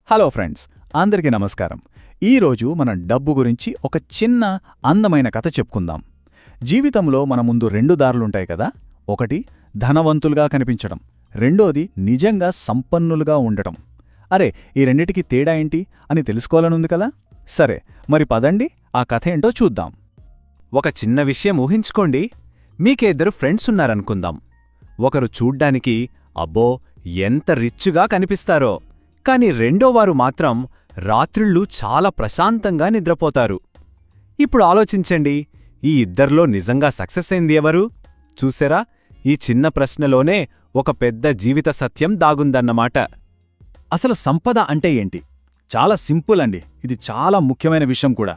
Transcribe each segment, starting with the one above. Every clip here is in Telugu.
హలో ఫ్రెండ్స్, అందరికీ నమస్కారం. ఈరోజు మన డబ్బు గురించి ఒక చిన్న అందమైన కథ చెప్పుకుందాం. జీవితంలో మన ముందు రెండు దారులుంటాయి కదా. ఒకటి ధనవంతులుగా కనిపించడం, రెండోది నిజంగా సంపన్నులుగా ఉండటం. అరే, ఈ రెండిటికి తేడా ఏంటి అని తెలుసుకోవాలనుంది కదా. సరే, మరి పదండి ఆ కథ ఏంటో చూద్దాం. ఒక చిన్న విషయం ఊహించుకోండి. మీకే ఇద్దరు ఫ్రెండ్స్ ఉన్నారనుకుందాం. ఒకరు చూడ్డానికి అబ్బో ఎంత రిచ్చుగా కనిపిస్తారో, కాని రెండోవారు మాత్రం రాత్రిళ్ళు చాలా ప్రశాంతంగా నిద్రపోతారు. ఇప్పుడు ఆలోచించండి, ఈ ఇద్దర్లో నిజంగా సక్సెస్ అయింది ఎవరు? చూసారా, ఈ చిన్న ప్రశ్నలోనే ఒక పెద్ద జీవిత సత్యం దాగుందన్నమాట. అసలు సంపద అంటే ఏంటి? చాలా సింపుల్ అండి. ఇది చాలా ముఖ్యమైన విషయం కూడా.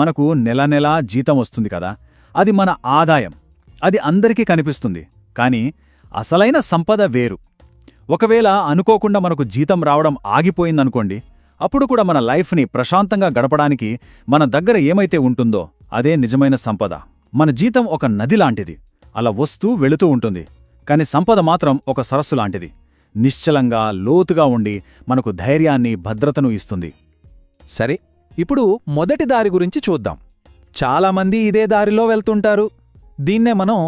మనకు నెల నెలా జీతం వస్తుంది కదా, అది మన ఆదాయం. అది అందరికీ కనిపిస్తుంది. కానీ అసలైన సంపద వేరు. ఒకవేళ అనుకోకుండా మనకు జీతం రావడం ఆగిపోయిందనుకోండి, అప్పుడు కూడా మన లైఫ్ని ప్రశాంతంగా గడపడానికి మన దగ్గర ఏమైతే ఉంటుందో అదే నిజమైన సంపద. మన జీతం ఒక నది లాంటిది, అలా వస్తూ వెళుతూ ఉంటుంది. కాని సంపద మాత్రం ఒక సరస్సు లాంటిది, నిశ్చలంగా లోతుగా ఉండి మనకు ధైర్యాన్ని, భద్రతను ఇస్తుంది. సరే, ఇప్పుడు మొదటి దారి గురించి చూద్దాం. చాలామంది ఇదే దారిలో వెళ్తుంటారు. దీన్నే మనం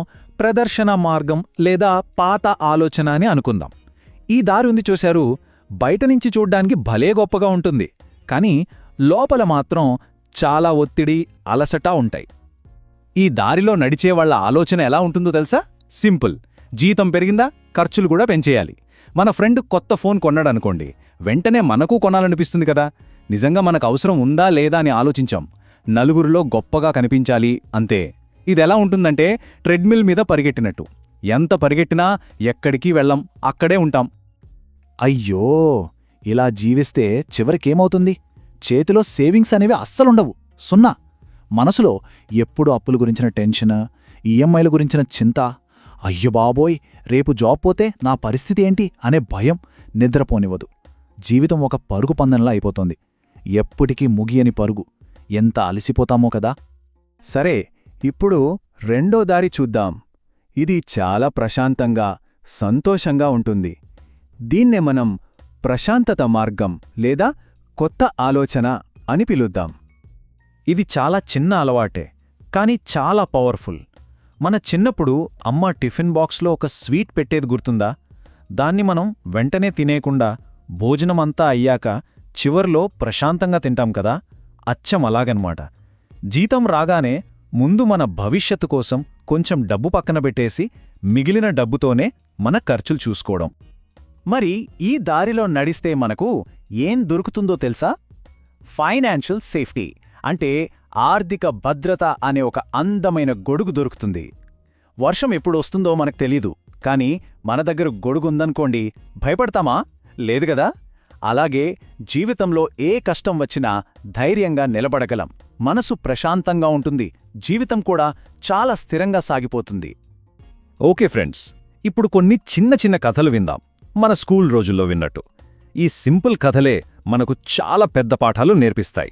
ప్రదర్శన మార్గం లేదా పాత ఆలోచన అని అనుకుందాం. ఈ దారి ఉంది చూశారు, బయటనుంచి చూడ్డానికి భలే గొప్పగా ఉంటుంది, కానీ లోపల మాత్రం చాలా ఒత్తిడి, అలసట ఉంటాయి. ఈ దారిలో నడిచేవాళ్ల ఆలోచన ఎలా ఉంటుందో తెలుసా? సింపుల్. జీతం పెరిగిందా, ఖర్చులు కూడా పెంచేయాలి. మన ఫ్రెండ్ కొత్త ఫోన్ కొన్నాడనుకోండి, వెంటనే మనకు కొనాలనిపిస్తుంది కదా. నిజంగా మనకు అవసరం ఉందా లేదా అని ఆలోచించాం. నలుగురిలో గొప్పగా కనిపించాలి అంతే. ఇదెలా ఉంటుందంటే ట్రెడ్మిల్ మీద పరిగెట్టినట్టు. ఎంత పరిగెట్టినా ఎక్కడికి వెళ్ళం, అక్కడే ఉంటాం. అయ్యో, ఇలా జీవిస్తే చివరికేమవుతుంది? చేతిలో సేవింగ్స్ అనేవి అస్సలుండవు, సున్నా. మనసులో ఎప్పుడు అప్పుల గురించిన టెన్షన్, ఈఎంఐల గురించిన చింత. అయ్యో బాబోయ్, రేపు జాబ్ పోతే నా పరిస్థితి ఏంటి అనే భయం నిద్రపోనివ్వదు. జీవితం ఒక పరుగు పందెంలా అయిపోతోంది, ఎప్పటికీ ముగియని పరుగు. ఎంత అలసిపోతామో కదా. సరే, ఇప్పుడు రెండో దారి చూద్దాం. ఇది చాలా ప్రశాంతంగా, సంతోషంగా ఉంటుంది. దీన్నే మనం ప్రశాంతత మార్గం లేదా కొత్త ఆలోచన అని పిలుద్దాం. ఇది చాలా చిన్న అలవాటే, కానీ చాలా పవర్ఫుల్. మన చిన్నప్పుడు అమ్మ టిఫిన్ బాక్స్లో ఒక స్వీట్ పెట్టేది గుర్తుందా? దాన్ని మనం వెంటనే తినేకుండా భోజనమంతా అయ్యాక చివర్లో ప్రశాంతంగా తింటాం కదా. అచ్చం అలాగనమాట. జీతం రాగానే ముందు మన భవిష్యత్తు కోసం కొంచెం డబ్బు పక్కన పెట్టేసి మిగిలిన డబ్బుతోనే మన ఖర్చులు చూసుకోవడం. మరి ఈ దారిలో నడిస్తే మనకు ఏం దొరుకుతుందో తెలుసా? ఫైనాన్షియల్ సేఫ్టీ, అంటే ఆర్థిక భద్రత అనే ఒక అందమైన గొడుగు దొరుకుతుంది. వర్షం ఎప్పుడు వస్తుందో మనకు తెలీదు, కానీ మన దగ్గర గొడుగుందనుకోండి, భయపడతామా? లేదు గదా. అలాగే జీవితంలో ఏ కష్టం వచ్చినా ధైర్యంగా నిలబడగలం. మనసు ప్రశాంతంగా ఉంటుంది, జీవితం కూడా చాలా స్థిరంగా సాగిపోతుంది. ఓకే ఫ్రెండ్స్, ఇప్పుడు కొన్ని చిన్న చిన్న కథలు విందాం, మన స్కూల్ రోజుల్లో విన్నట్టు. ఈ సింపుల్ కథలే మనకు చాలా పెద్ద పాఠాలు నేర్పిస్తాయి.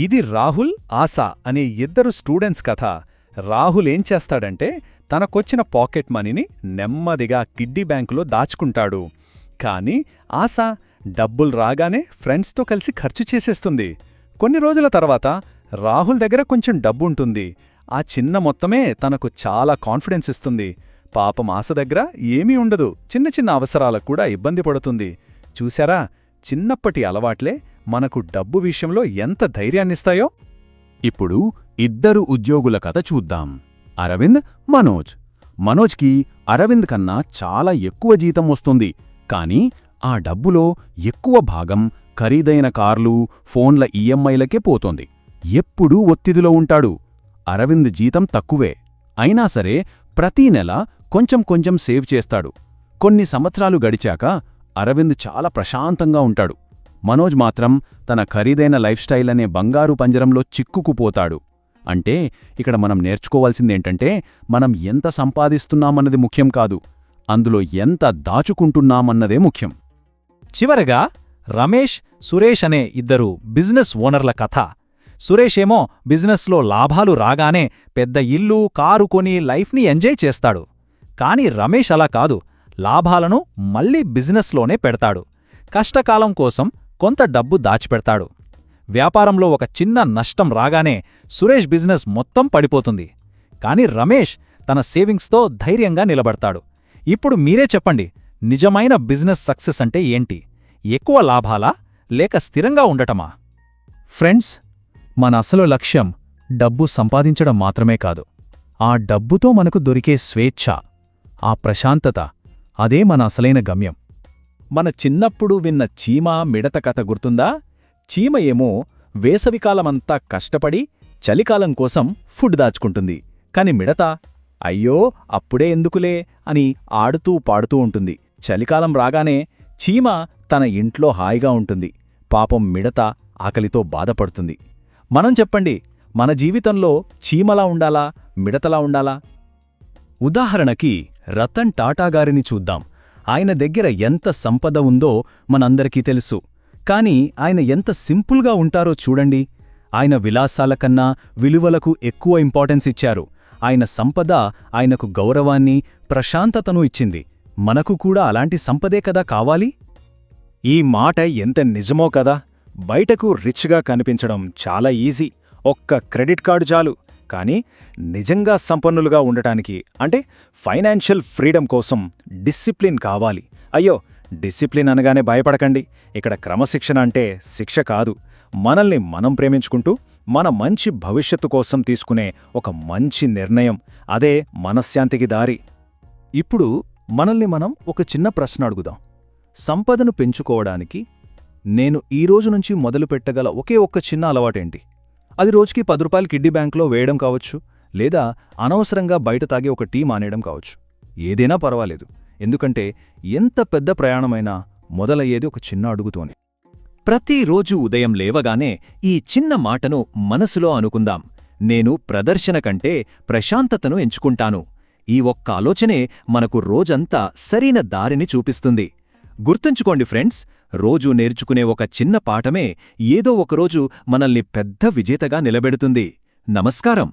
ఇది రాహుల్, ఆశా అనే ఇద్దరు స్టూడెంట్స్ కథ. రాహుల్ ఏం చేస్తాడంటే తనకొచ్చిన పాకెట్ మనీని నెమ్మదిగా కిడ్డీ బ్యాంకులో దాచుకుంటాడు. కాని ఆశా డబ్బులు రాగానే ఫ్రెండ్స్తో కలిసి ఖర్చు చేసేస్తుంది. కొన్ని రోజుల తర్వాత రాహుల్ దగ్గర కొంచెం డబ్బుంటుంది. ఆ చిన్న మొత్తమే తనకు చాలా కాన్ఫిడెన్స్ ఇస్తుంది. పాపం ఆశ దగ్గర ఏమీ ఉండదు, చిన్న చిన్న అవసరాలకు కూడా ఇబ్బంది పడుతుంది. చూశారా, చిన్నప్పటి అలవాట్లే మనకు డబ్బు విషయంలో ఎంత ధైర్యాన్నిస్తాయో. ఇప్పుడు ఇద్దరు ఉద్యోగుల కథ చూద్దాం. అరవింద్, మనోజ్. మనోజ్కి అరవింద్ కన్నా చాలా ఎక్కువ జీతం వస్తుంది, కానీ ఆ డబ్బులో ఎక్కువ భాగం ఖరీదైన కార్లు, ఫోన్ల ఈఎంఐలకే పోతోంది. ఎప్పుడూ ఒత్తిడిలో ఉంటాడు. అరవింద్ జీతం తక్కువే, అయినా సరే ప్రతీ నెల కొంచెం కొంచెం సేవ్ చేస్తాడు. కొన్ని సంవత్సరాలు గడిచాక అరవింద్ చాలా ప్రశాంతంగా ఉంటాడు. మనోజ్ మాత్రం తన ఖరీదైన లైఫ్ స్టైల్ అనే బంగారు పంజరంలో చిక్కుకుపోతాడు. అంటే ఇక్కడ మనం నేర్చుకోవాల్సిందేంటంటే, మనం ఎంత సంపాదిస్తున్నామన్నది ముఖ్యం కాదు, అందులో ఎంత దాచుకుంటున్నామన్నదే ముఖ్యం. చివరగా రమేష్, సురేష్ అనే ఇద్దరు బిజినెస్ ఓనర్ల కథ. సురేషేమో బిజినెస్లో లాభాలు రాగానే పెద్ద ఇల్లు, కారు కొని లైఫ్ని ఎంజాయ్ చేస్తాడు. కాని రమేష్ అలా కాదు, లాభాలను మళ్లీ బిజినెస్లోనే పెడతాడు. కష్టకాలం కోసం కొంత డబ్బు దాచిపెడతాడు. వ్యాపారంలో ఒక చిన్న నష్టం రాగానే సురేష్ బిజినెస్ మొత్తం పడిపోతుంది. కాని రమేష్ తన సేవింగ్స్తో ధైర్యంగా నిలబడతాడు. ఇప్పుడు మీరే చెప్పండి, నిజమైన బిజినెస్ సక్సెస్ అంటే ఏంటి? ఎక్కువ లాభాలా లేక స్థిరంగా ఉండటమా? ఫ్రెండ్స్, మన అసలు లక్ష్యం డబ్బు సంపాదించడం మాత్రమే కాదు. ఆ డబ్బుతో మనకు దొరికే స్వేచ్ఛ, ఆ ప్రశాంతత, అదే మన అసలైన గమ్యం. మన చిన్నప్పుడు విన్న చీమ మిడత కథ గుర్తుందా? చీమ ఏమో వేసవికాలమంతా కష్టపడి చలికాలం కోసం ఫుడ్ దాచుకుంటుంది. కాని మిడత, అయ్యో అప్పుడే ఎందుకులే అని ఆడుతూ పాడుతూ ఉంటుంది. చలికాలం రాగానే చీమ తన ఇంట్లో హాయిగా ఉంటుంది. పాపం మిడత ఆకలితో బాధపడుతుంది. మనం చెప్పండి, మన జీవితంలో చీమలా ఉండాలా, మిడతలా ఉండాలా? ఉదాహరణకి రతన్ టాటా గారిని చూద్దాం. ఆయన దగ్గర ఎంత సంపద ఉందో మనందరికీ తెలుసు. కాని ఆయన ఎంత సింపుల్గా ఉంటారో చూడండి. ఆయన విలాసాలకన్నా విలువలకు ఎక్కువ ఇంపార్టెన్స్ ఇచ్చారు. ఆయన సంపద ఆయనకు గౌరవాన్ని, ప్రశాంతతను ఇచ్చింది. మనకు కూడా అలాంటి సంపదే కదా కావాలి? ఈ మాట ఎంత నిజమో కదా! బయటకు రిచ్గా కనిపించడం చాలా ఈజీ, ఒక్క క్రెడిట్ కార్డు చాలు. కానీ నిజంగా సంపన్నులుగా ఉండటానికి, అంటే ఫైనాన్షియల్ ఫ్రీడమ్ కోసం డిసిప్లిన్ కావాలి. అయ్యో, డిసిప్లిన్ అనగానే భయపడకండి. ఇక్కడ క్రమశిక్షణ అంటే శిక్ష కాదు. మనల్ని మనం ప్రేమించుకుంటూ మన మంచి భవిష్యత్తు కోసం తీసుకునే ఒక మంచి నిర్ణయం. అదే మనశ్శాంతికి దారి. ఇప్పుడు మనల్ని మనం ఒక చిన్న ప్రశ్న అడుగుదాం. సంపదను పెంచుకోవడానికి నేను ఈ రోజు నుంచి మొదలుపెట్టగల ఒకే ఒక్క చిన్న అలవాటేంటి? అది రోజుకి 10 రూపాయలు కిడ్డీ బ్యాంక్లో వేయడం కావచ్చు, లేదా అనవసరంగా బయట తాగే ఒక టీ మానేయడం కావచ్చు. ఏదైనా పర్వాలేదు. ఎందుకంటే ఎంత పెద్ద ప్రయాణమైనా మొదలయ్యేది ఒక చిన్న అడుగుతోనే. ప్రతిరోజు ఉదయం లేవగానే ఈ చిన్న మాటను మనసులో అనుకుందాం. నేను ప్రదర్శన కంటే ప్రశాంతతను ఎంచుకుంటాను. ఈ ఒక్క ఆలోచనే మనకు రోజంతా సరైన దారిని చూపిస్తుంది. గుర్తుంచుకోండి ఫ్రెండ్స్, రోజూ నేర్చుకునే ఒక చిన్న పాఠమే ఏదో ఒకరోజు మనల్ని పెద్ద విజేతగా నిలబెడుతుంది. నమస్కారం.